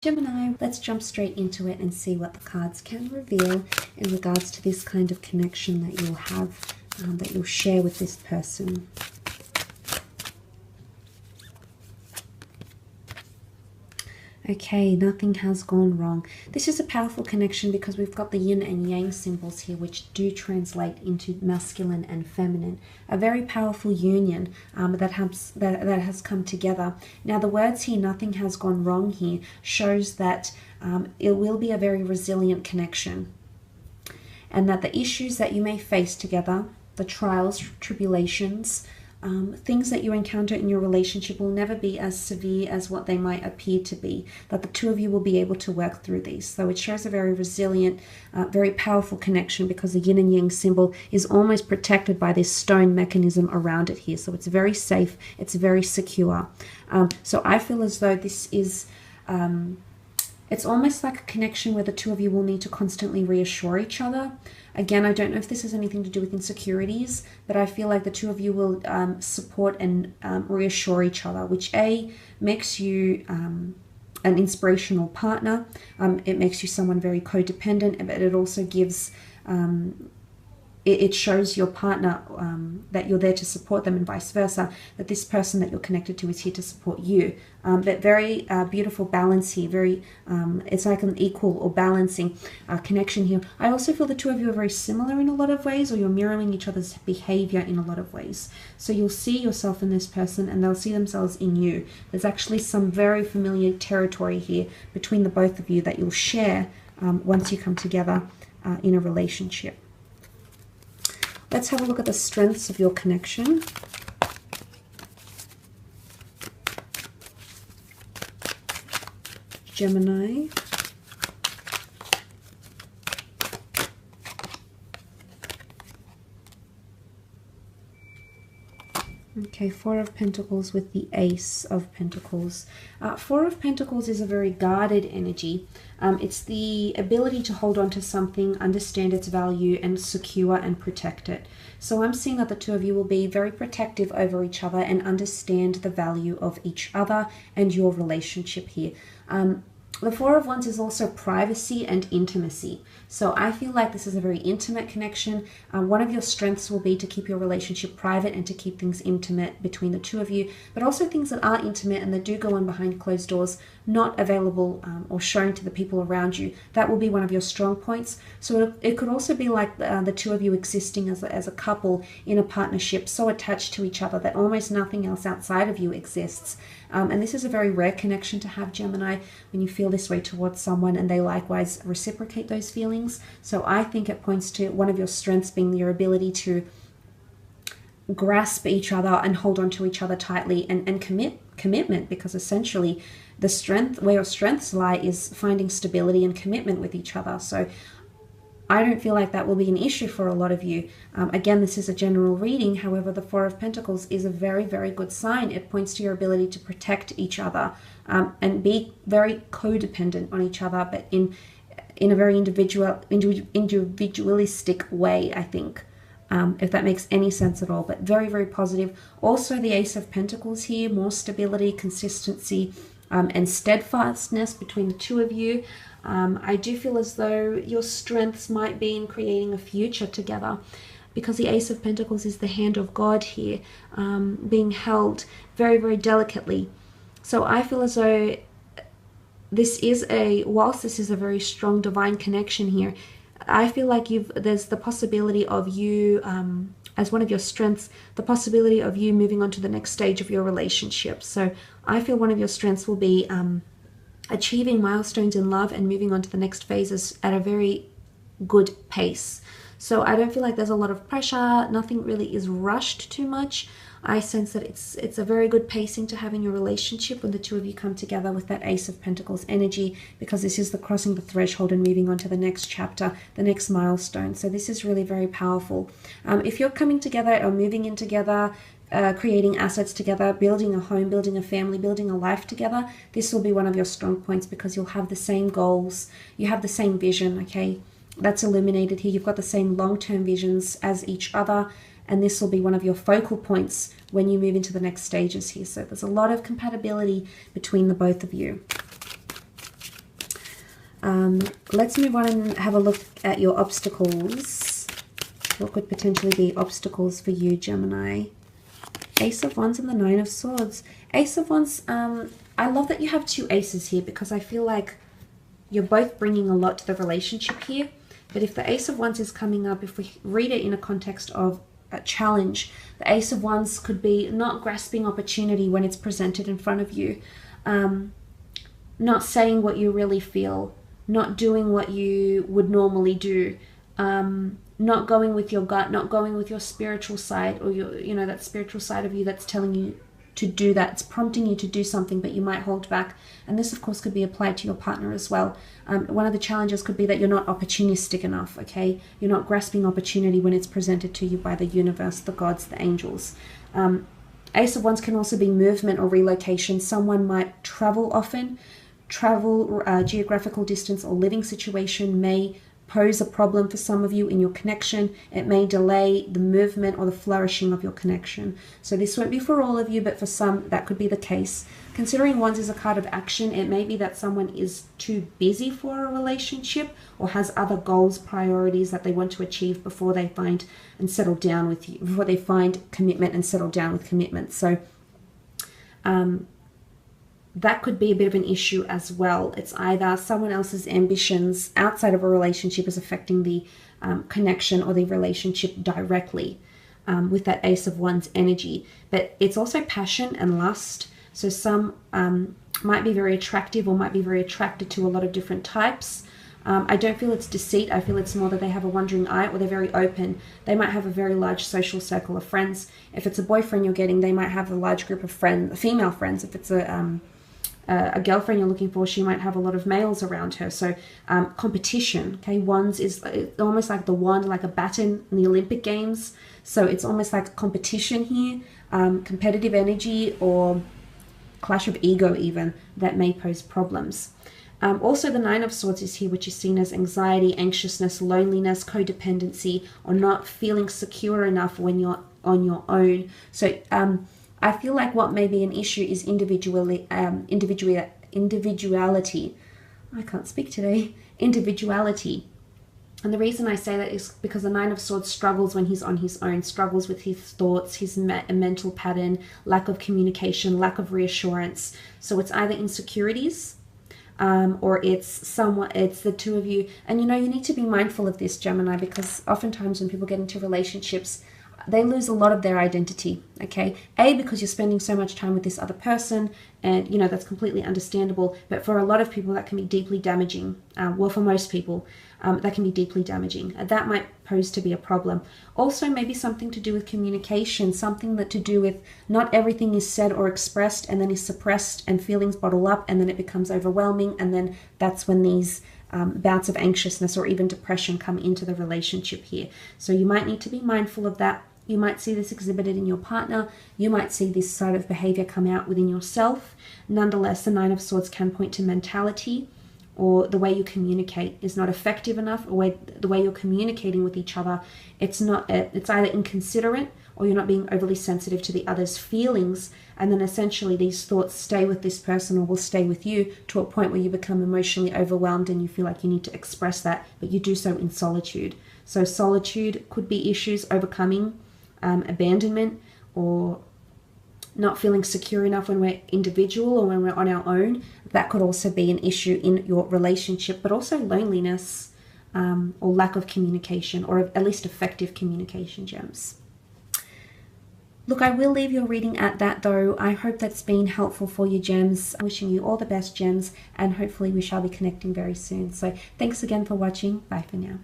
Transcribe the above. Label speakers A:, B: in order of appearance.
A: Gemini, let's jump straight into it and see what the cards can reveal in regards to this kind of connection that you'll have, that you'll share with this person. Okay, nothing has gone wrong. This is a powerful connection because we've got the yin and yang symbols here, which do translate into masculine and feminine. A very powerful union that has come together. Now, the words here, nothing has gone wrong here, shows that it will be a very resilient connection. And that the issues that you may face together, the trials, tribulations, things that you encounter in your relationship will never be as severe as what they might appear to be, that the two of you will be able to work through these. So it shows a very resilient, very powerful connection because the yin and yang symbol is almost protected by this stone mechanism around it here. So it's very safe, it's very secure. So I feel as though this is... it's almost like a connection where the two of you will need to constantly reassure each other. Again, I don't know if this has anything to do with insecurities, but I feel like the two of you will support and reassure each other, which makes you an inspirational partner. It makes you someone very codependent, but it also gives... it shows your partner that you're there to support them and vice versa, that this person that you're connected to is here to support you. But very beautiful balance here. Very, it's like an equal or balancing connection here. I also feel the two of you are very similar in a lot of ways, or you're mirroring each other's behavior in a lot of ways. So you'll see yourself in this person and they'll see themselves in you. There's actually some very familiar territory here between the both of you that you'll share once you come together in a relationship. Let's have a look at the strengths of your connection. Gemini. Okay, Four of Pentacles with the Ace of Pentacles. Four of Pentacles is a very guarded energy. It's the ability to hold on to something, understand its value, and secure and protect it. So I'm seeing that the two of you will be very protective over each other and understand the value of each other and your relationship here. The Four of Wands is also privacy and intimacy. So I feel like this is a very intimate connection. One of your strengths will be to keep your relationship private and to keep things intimate between the two of you, but also things that are intimate and that do go on behind closed doors, not available or shown to the people around you. That will be one of your strong points. So it could also be like the two of you existing as a couple in a partnership, so attached to each other that almost nothing else outside of you exists. And this is a very rare connection to have, Gemini, when you feel this way towards someone and they likewise reciprocate those feelings. So I think it points to one of your strengths being your ability to grasp each other and hold on to each other tightly and commitment, because essentially the strength, where your strengths lie, is finding stability and commitment with each other. So I don't feel like that will be an issue for a lot of you. Again, this is a general reading. However, the Four of Pentacles is a very, very good sign. It points to your ability to protect each other and be very codependent on each other, but in a very individualistic way, I think, if that makes any sense at all. But very, very positive. Also, the Ace of Pentacles here, more stability, consistency, and steadfastness between the two of you. I do feel as though your strengths might be in creating a future together, because the Ace of Pentacles is the hand of God here, being held very, very delicately. So I feel as though whilst this is a very strong divine connection here, I feel like there's the possibility of you, as one of your strengths, the possibility of you moving on to the next stage of your relationship. So I feel one of your strengths will be achieving milestones in love and moving on to the next phases at a very good pace. So I don't feel like there's a lot of pressure. Nothing really is rushed too much. I sense that it's a very good pacing to have in your relationship when the two of you come together with that Ace of Pentacles energy, because this is the crossing the threshold and moving on to the next chapter, the next milestone. So this is really very powerful. If you're coming together or moving in together, creating assets together, building a home, building a family, building a life together, this will be one of your strong points, because you'll have the same goals, you have the same vision, okay? That's illuminated here. You've got the same long-term visions as each other, and this will be one of your focal points when you move into the next stages here. So there's a lot of compatibility between the both of you. Let's move on and have a look at your obstacles. What could potentially be obstacles for you, Gemini? Ace of Wands and the Nine of Swords. Ace of Wands, I love that you have two aces here because I feel like you're both bringing a lot to the relationship here. But if the Ace of Wands is coming up, if we read it in a context of a challenge, the Ace of Wands could be not grasping opportunity when it's presented in front of you, not saying what you really feel, not doing what you would normally do, not going with your gut, not going with your spiritual side, or your, you know, that spiritual side of you that's telling you to do that. It's prompting you to do something, but you might hold back. And this, of course, could be applied to your partner as well. One of the challenges could be that you're not opportunistic enough, okay? You're not grasping opportunity when it's presented to you by the universe, the gods, the angels. Ace of Wands can also be movement or relocation. Someone might travel often. Travel, geographical distance or living situation may pose a problem for some of you in your connection. It may delay the movement or the flourishing of your connection. So this won't be for all of you, but for some that could be the case. Considering Wands is a card of action, it may be that someone is too busy for a relationship or has other goals, priorities that they want to achieve before they find and settle down with you, before they find commitment and settle down with commitment. So that could be a bit of an issue as well. It's either someone else's ambitions outside of a relationship is affecting the connection or the relationship directly with that Ace of Wands energy. But it's also passion and lust. So some might be very attractive or might be very attracted to a lot of different types. I don't feel it's deceit. I feel it's more that they have a wandering eye or they're very open. They might have a very large social circle of friends. If it's a boyfriend you're getting, they might have a large group of friends, female friends. If it's a girlfriend you're looking for, she might have a lot of males around her. So competition, okay? Wands is almost like the wand, like a baton in the Olympic Games. So it's almost like competition here, competitive energy or clash of ego even, that may pose problems. Also, the Nine of Swords is here, which is seen as anxiety, anxiousness, loneliness, codependency, or not feeling secure enough when you're on your own. So I feel like what may be an issue is individuality. I can't speak today. Individuality. And the reason I say that is because the Nine of Swords struggles when he's on his own, struggles with his thoughts, his mental pattern, lack of communication, lack of reassurance. So it's either insecurities or it's the two of you. And you know, you need to be mindful of this, Gemini, because oftentimes when people get into relationships, they lose a lot of their identity, okay? Because you're spending so much time with this other person, and, you know, that's completely understandable. But for a lot of people, that can be deeply damaging. Well, for most people, that can be deeply damaging. That might pose to be a problem. Also, maybe something to do with communication, something that to do with not everything is said or expressed and then is suppressed and feelings bottle up and then it becomes overwhelming. And then that's when these bouts of anxiousness or even depression come into the relationship here. So you might need to be mindful of that. You might see this exhibited in your partner. You might see this sort of behavior come out within yourself. Nonetheless, the Nine of Swords can point to mentality, or the way you communicate is not effective enough, or the way you're communicating with each other, it's either inconsiderate or you're not being overly sensitive to the other's feelings. And then essentially these thoughts stay with this person or will stay with you to a point where you become emotionally overwhelmed and you feel like you need to express that, but you do so in solitude. So solitude could be issues overcoming abandonment or not feeling secure enough when we're individual or when we're on our own. That could also be an issue in your relationship, but also loneliness or lack of communication, or at least effective communication, gems. Look, I will leave your reading at that though. I hope that's been helpful for you, gems. I'm wishing you all the best, gems, and hopefully we shall be connecting very soon. So thanks again for watching. Bye for now.